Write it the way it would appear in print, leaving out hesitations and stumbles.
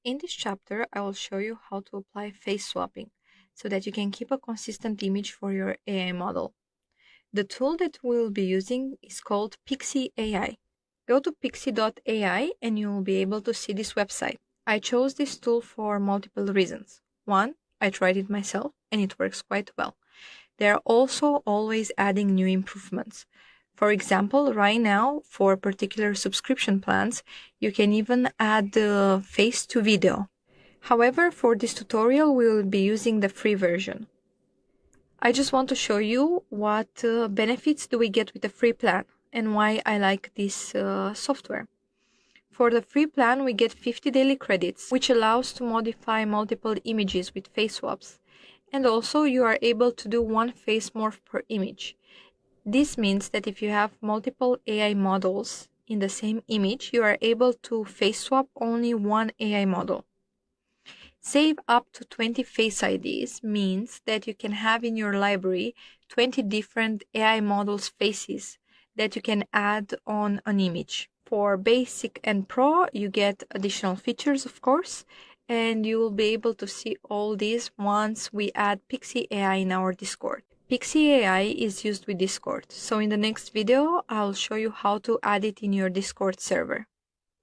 In this chapter, I will show you how to apply face swapping so that you can keep a consistent image for your AI model. The tool that we'll be using is called Pics AI. Go to pixie.ai and you will be able to see this website. I chose this tool for multiple reasons. One, I tried it myself and it works quite well. They are also always adding new improvements. For example, right now, for particular subscription plans, you can even add the face to video. However, for this tutorial, we will be using the free version. I just want to show you what benefits do we get with the free plan and why I like this software. For the free plan, we get 50 daily credits, which allows to modify multiple images with face swaps. And also you are able to do one face morph per image. This means that if you have multiple AI models in the same image, you are able to face swap only one AI model. Save up to 20 face IDs means that you can have in your library 20 different AI models' faces that you can add on an image. For Basic and Pro, you get additional features, of course, and you will be able to see all these once we add Pics AI in our Discord. Pics AI is used with Discord, so in the next video, I'll show you how to add it in your Discord server.